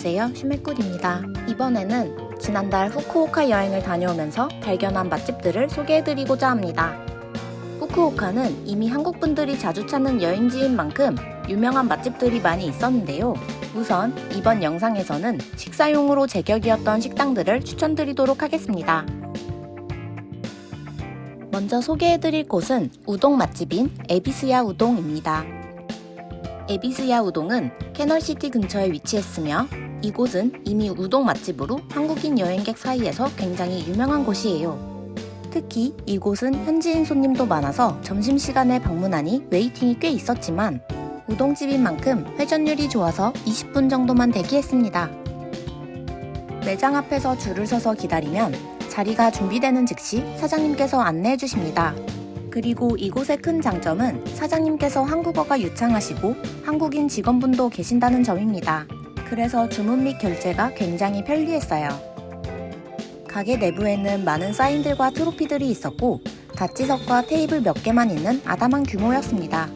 안녕하세요, 슈메꿀입니다. 이번에는 지난달 후쿠오카 여행을 다녀오면서 발견한 맛집들을 소개해드리고자 합니다. 후쿠오카는 이미 한국 분들이 자주 찾는 여행지인 만큼 유명한 맛집들이 많이 있었는데요. 우선 이번 영상에서는 식사용으로 제격이었던 식당들을 추천드리도록 하겠습니다. 먼저 소개해드릴 곳은 우동 맛집인 에비스야 우동입니다. 에비스야 우동은 캐널시티 근처에 위치했으며 이곳은 이미 우동 맛집으로 한국인 여행객 사이에서 굉장히 유명한 곳이에요. 특히 이곳은 현지인 손님도 많아서 점심시간에 방문하니 웨이팅이 꽤 있었지만 우동집인 만큼 회전율이 좋아서 20분 정도만 대기했습니다. 매장 앞에서 줄을 서서 기다리면 자리가 준비되는 즉시 사장님께서 안내해 주십니다. 그리고 이곳의 큰 장점은 사장님께서 한국어가 유창하시고 한국인 직원분도 계신다는 점입니다. 그래서 주문 및 결제가 굉장히 편리했어요. 가게 내부에는 많은 사인들과 트로피들이 있었고 다찌석과 테이블 몇 개만 있는 아담한 규모였습니다.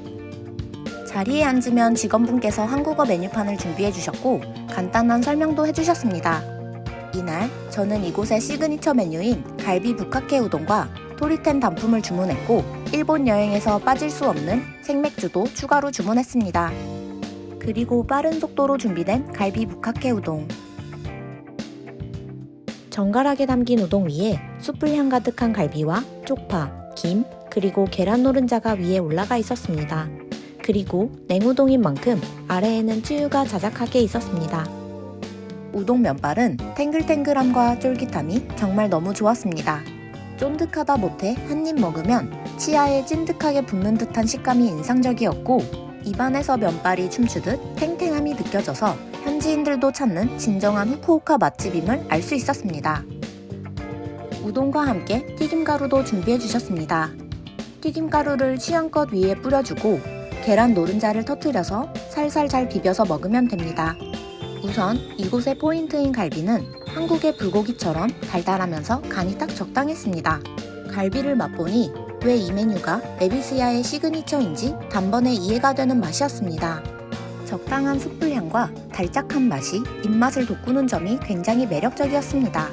자리에 앉으면 직원분께서 한국어 메뉴판을 준비해 주셨고 간단한 설명도 해주셨습니다. 이날 저는 이곳의 시그니처 메뉴인 갈비 부카케 우동과 토리텐 단품을 주문했고 일본 여행에서 빠질 수 없는 생맥주도 추가로 주문했습니다. 그리고 빠른 속도로 준비된 갈비 부카케 우동. 정갈하게 담긴 우동 위에 숯불향 가득한 갈비와 쪽파, 김, 그리고 계란 노른자가 위에 올라가 있었습니다. 그리고 냉우동인 만큼 아래에는 쯔유가 자작하게 있었습니다. 우동 면발은 탱글탱글함과 쫄깃함이 정말 너무 좋았습니다. 쫀득하다 못해 한 입 먹으면 치아에 찐득하게 붙는 듯한 식감이 인상적이었고 입안에서 면발이 춤추듯 탱탱함이 느껴져서 현지인들도 찾는 진정한 후쿠오카 맛집임을 알 수 있었습니다. 우동과 함께 튀김가루도 준비해 주셨습니다. 튀김가루를 취향껏 위에 뿌려주고 계란 노른자를 터뜨려서 살살 잘 비벼서 먹으면 됩니다. 우선 이곳의 포인트인 갈비는 한국의 불고기처럼 달달하면서 간이 딱 적당했습니다. 갈비를 맛보니 왜 이 메뉴가 에비스야의 시그니처인지 단번에 이해가 되는 맛이었습니다. 적당한 숯불향과 달짝한 맛이 입맛을 돋구는 점이 굉장히 매력적이었습니다.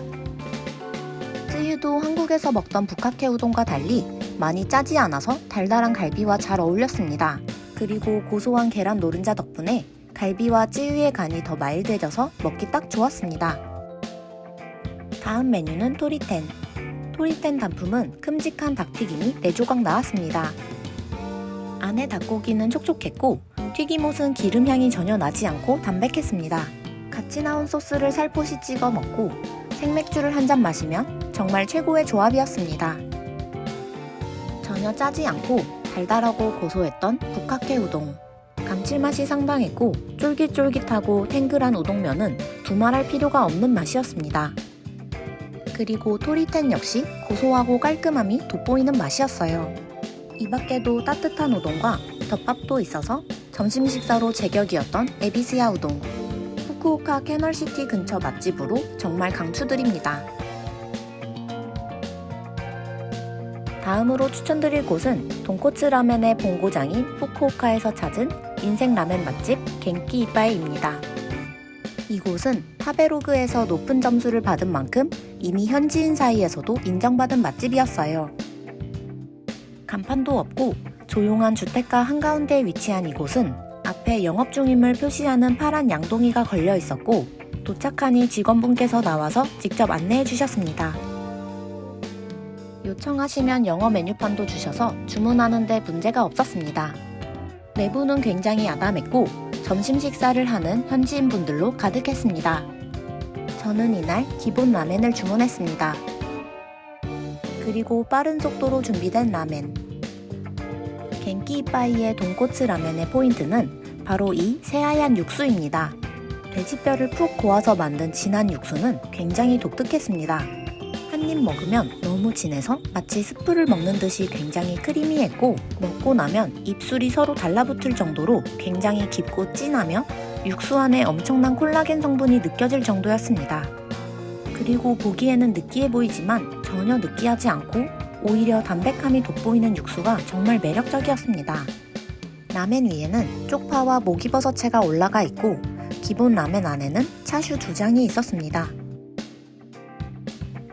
쯔유도 한국에서 먹던 부카케 우동과 달리 많이 짜지 않아서 달달한 갈비와 잘 어울렸습니다. 그리고 고소한 계란 노른자 덕분에 갈비와 쯔유의 간이 더 마일드해져서 먹기 딱 좋았습니다. 다음 메뉴는 토리텐. 토리텐 단품은 큼직한 닭튀김이 4조각 나왔습니다. 안에 닭고기는 촉촉했고 튀김옷은 기름향이 전혀 나지 않고 담백했습니다. 같이 나온 소스를 살포시 찍어 먹고 생맥주를 한 잔 마시면 정말 최고의 조합이었습니다. 전혀 짜지 않고 달달하고 고소했던 부카케 우동. 감칠맛이 상당했고 쫄깃쫄깃하고 탱글한 우동면은 두말할 필요가 없는 맛이었습니다. 그리고 토리텐 역시 고소하고 깔끔함이 돋보이는 맛이었어요. 이 밖에도 따뜻한 우동과 덮밥도 있어서 점심 식사로 제격이었던 에비스야 우동. 후쿠오카 캐널시티 근처 맛집으로 정말 강추드립니다. 다음으로 추천드릴 곳은 돈코츠 라멘의 본고장인 후쿠오카에서 찾은 인생 라멘 맛집 겐키 이빠이입니다. 이곳은 타베로그에서 높은 점수를 받은 만큼 이미 현지인 사이에서도 인정받은 맛집이었어요. 간판도 없고 조용한 주택가 한가운데에 위치한 이곳은 앞에 영업 중임을 표시하는 파란 양동이가 걸려 있었고 도착하니 직원분께서 나와서 직접 안내해 주셨습니다. 요청하시면 영어 메뉴판도 주셔서 주문하는데 문제가 없었습니다. 내부는 굉장히 아담했고 점심 식사를 하는 현지인 분들로 가득했습니다. 저는 이날 기본 라멘을 주문했습니다. 그리고 빠른 속도로 준비된 라멘. 겐키 이빠이의 돈코츠 라멘의 포인트는 바로 이 새하얀 육수입니다. 돼지뼈를 푹 고아서 만든 진한 육수는 굉장히 독특했습니다. 한 입 먹으면 너무 진해서 마치 스프를 먹는 듯이 굉장히 크리미했고 먹고 나면 입술이 서로 달라붙을 정도로 굉장히 깊고 진하며 육수 안에 엄청난 콜라겐 성분이 느껴질 정도였습니다. 그리고 보기에는 느끼해 보이지만 전혀 느끼하지 않고 오히려 담백함이 돋보이는 육수가 정말 매력적이었습니다. 라멘 위에는 쪽파와 목이버섯채가 올라가 있고 기본 라멘 안에는 차슈 2장이 있었습니다.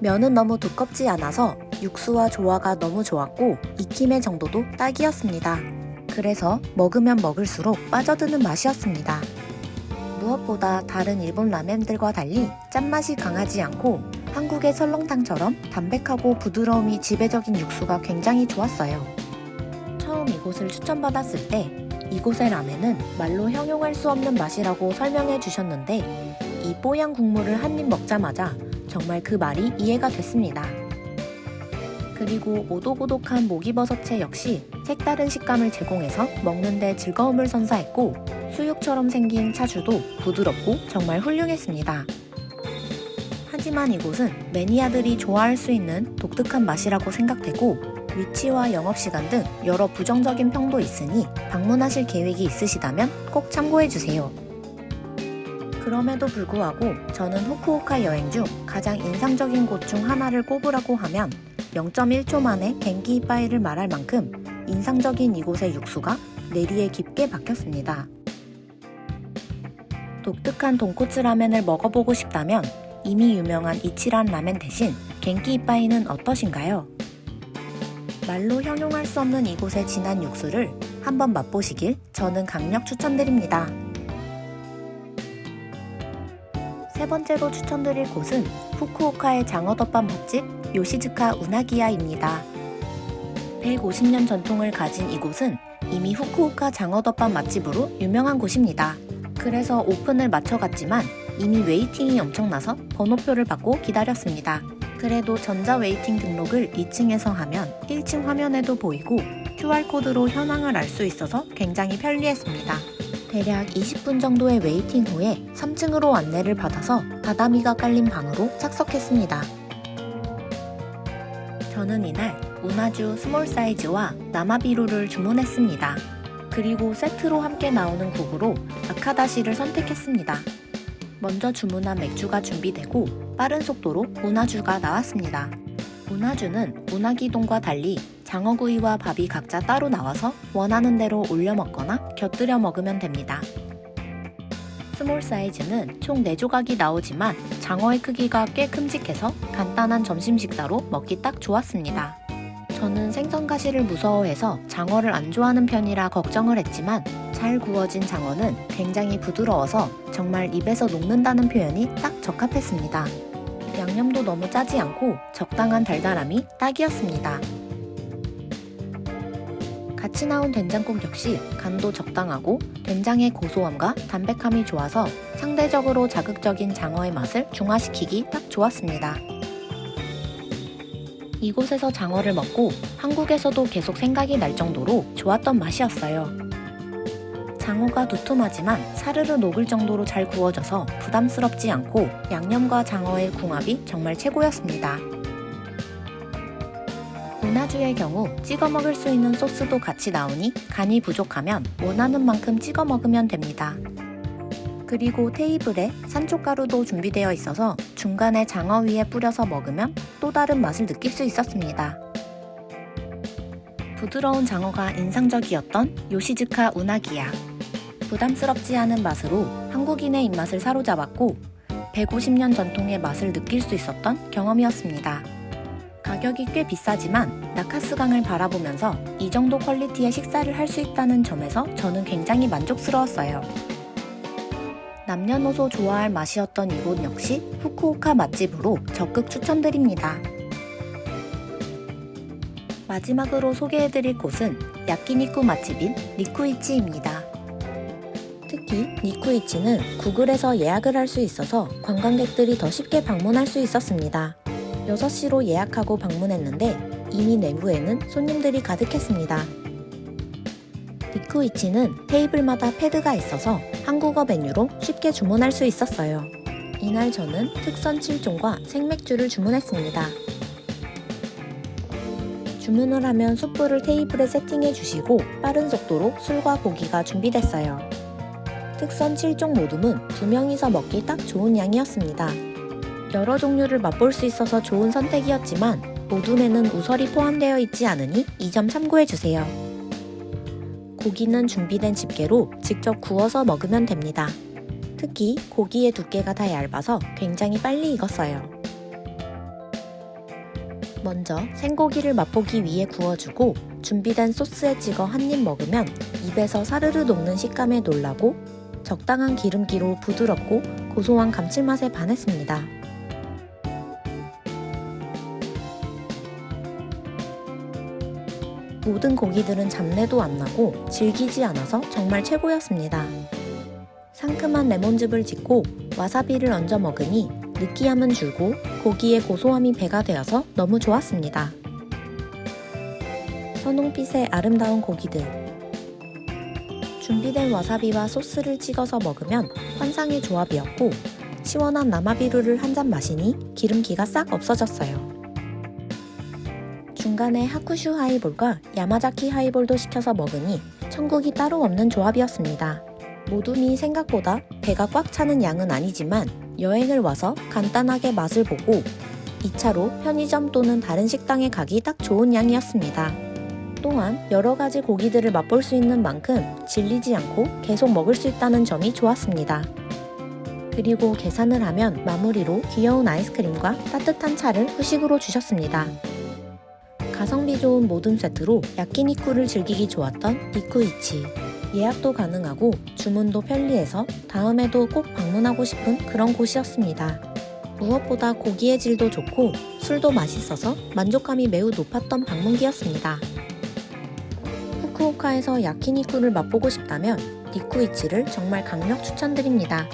면은 너무 두껍지 않아서 육수와 조화가 너무 좋았고 익힘의 정도도 딱이었습니다. 그래서 먹으면 먹을수록 빠져드는 맛이었습니다. 무엇보다 다른 일본 라멘들과 달리 짠맛이 강하지 않고 한국의 설렁탕처럼 담백하고 부드러움이 지배적인 육수가 굉장히 좋았어요. 처음 이곳을 추천받았을 때 이곳의 라멘은 말로 형용할 수 없는 맛이라고 설명해 주셨는데 이 뽀얀 국물을 한 입 먹자마자 정말 그 말이 이해가 됐습니다. 그리고 오독오독한 목이버섯채 역시 색다른 식감을 제공해서 먹는데 즐거움을 선사했고 수육처럼 생긴 차슈도 부드럽고 정말 훌륭했습니다. 하지만 이곳은 매니아들이 좋아할 수 있는 독특한 맛이라고 생각되고 위치와 영업시간 등 여러 부정적인 평도 있으니 방문하실 계획이 있으시다면 꼭 참고해주세요. 그럼에도 불구하고 저는 후쿠오카 여행 중 가장 인상적인 곳 중 하나를 꼽으라고 하면 0.1초 만에 겐키 이빠이를 말할 만큼 인상적인 이곳의 육수가 내리에 깊게 박혔습니다. 독특한 돈코츠 라멘을 먹어보고 싶다면 이미 유명한 이치란 라멘 대신 겐키 이빠이는 어떠신가요? 말로 형용할 수 없는 이곳의 진한 육수를 한번 맛보시길 저는 강력 추천드립니다. 세 번째로 추천드릴 곳은 후쿠오카의 장어덮밥 맛집 요시즈카 우나기야입니다. 150년 전통을 가진 이곳은 이미 후쿠오카 장어덮밥 맛집으로 유명한 곳입니다. 그래서 오픈을 맞춰갔지만 이미 웨이팅이 엄청나서 번호표를 받고 기다렸습니다. 그래도 전자 웨이팅 등록을 2층에서 하면 1층 화면에도 보이고 QR코드로 현황을 알 수 있어서 굉장히 편리했습니다. 대략 20분 정도의 웨이팅 후에 3층으로 안내를 받아서 다다미가 깔린 방으로 착석했습니다. 저는 이날 우나주 스몰 사이즈와 나마비루를 주문했습니다. 그리고 세트로 함께 나오는 국으로 아카다시를 선택했습니다. 먼저 주문한 맥주가 준비되고 빠른 속도로 우나주가 나왔습니다. 우나주는 우나기동과 달리 장어구이와 밥이 각자 따로 나와서 원하는 대로 올려 먹거나 곁들여 먹으면 됩니다. 스몰 사이즈는 총 4조각이 나오지만 장어의 크기가 꽤 큼직해서 간단한 점심 식사로 먹기 딱 좋았습니다. 저는 생선 가시를 무서워해서 장어를 안 좋아하는 편이라 걱정을 했지만 잘 구워진 장어는 굉장히 부드러워서 정말 입에서 녹는다는 표현이 딱 적합했습니다. 양념도 너무 짜지 않고 적당한 달달함이 딱이었습니다. 같이 나온 된장국 역시 간도 적당하고 된장의 고소함과 담백함이 좋아서 상대적으로 자극적인 장어의 맛을 중화시키기 딱 좋았습니다. 이곳에서 장어를 먹고 한국에서도 계속 생각이 날 정도로 좋았던 맛이었어요. 장어가 두툼하지만 사르르 녹을 정도로 잘 구워져서 부담스럽지 않고 양념과 장어의 궁합이 정말 최고였습니다. 우나주의 경우 찍어 먹을 수 있는 소스도 같이 나오니 간이 부족하면 원하는 만큼 찍어 먹으면 됩니다. 그리고 테이블에 산초가루도 준비되어 있어서 중간에 장어 위에 뿌려서 먹으면 또 다른 맛을 느낄 수 있었습니다. 부드러운 장어가 인상적이었던 요시즈카 우나기야. 부담스럽지 않은 맛으로 한국인의 입맛을 사로잡았고 150년 전통의 맛을 느낄 수 있었던 경험이었습니다. 가격이 꽤 비싸지만 나카스강을 바라보면서 이 정도 퀄리티의 식사를 할 수 있다는 점에서 저는 굉장히 만족스러웠어요. 남녀노소 좋아할 맛이었던 이곳 역시 후쿠오카 맛집으로 적극 추천드립니다. 마지막으로 소개해드릴 곳은 야끼니쿠 맛집인 니쿠이치입니다. 특히 니쿠이치는 구글에서 예약을 할 수 있어서 관광객들이 더 쉽게 방문할 수 있었습니다. 6시로 예약하고 방문했는데 이미 내부에는 손님들이 가득했습니다. 니쿠이치는 테이블마다 패드가 있어서 한국어 메뉴로 쉽게 주문할 수 있었어요. 이날 저는 특선 7종과 생맥주를 주문했습니다. 주문을 하면 숯불을 테이블에 세팅해 주시고 빠른 속도로 술과 고기가 준비됐어요. 특선 7종 모둠은 2명이서 먹기 딱 좋은 양이었습니다. 여러 종류를 맛볼 수 있어서 좋은 선택이었지만 모둠에는 우설이 포함되어 있지 않으니 이 점 참고해주세요. 고기는 준비된 집게로 직접 구워서 먹으면 됩니다. 특히 고기의 두께가 다 얇아서 굉장히 빨리 익었어요. 먼저 생고기를 맛보기 위해 구워주고 준비된 소스에 찍어 한 입 먹으면 입에서 사르르 녹는 식감에 놀라고 적당한 기름기로 부드럽고 고소한 감칠맛에 반했습니다. 모든 고기들은 잡내도 안 나고 질기지 않아서 정말 최고였습니다. 상큼한 레몬즙을 짓고 와사비를 얹어 먹으니 느끼함은 줄고 고기의 고소함이 배가 되어서 너무 좋았습니다. 선홍빛의 아름다운 고기들. 준비된 와사비와 소스를 찍어서 먹으면 환상의 조합이었고 시원한 나마비루를 한 잔 마시니 기름기가 싹 없어졌어요. 중간에 하쿠슈 하이볼과 야마자키 하이볼도 시켜서 먹으니 천국이 따로 없는 조합이었습니다. 모둠이 생각보다 배가 꽉 차는 양은 아니지만 여행을 와서 간단하게 맛을 보고 2차로 편의점 또는 다른 식당에 가기 딱 좋은 양이었습니다. 또한 여러 가지 고기들을 맛볼 수 있는 만큼 질리지 않고 계속 먹을 수 있다는 점이 좋았습니다. 그리고 계산을 하면 마무리로 귀여운 아이스크림과 따뜻한 차를 후식으로 주셨습니다. 가성비 좋은 모듬 세트로 야끼니쿠를 즐기기 좋았던 니쿠이치. 예약도 가능하고 주문도 편리해서 다음에도 꼭 방문하고 싶은 그런 곳이었습니다. 무엇보다 고기의 질도 좋고 술도 맛있어서 만족감이 매우 높았던 방문기였습니다. 후쿠오카에서 야키니쿠를 맛보고 싶다면 니쿠이치를 정말 강력 추천드립니다.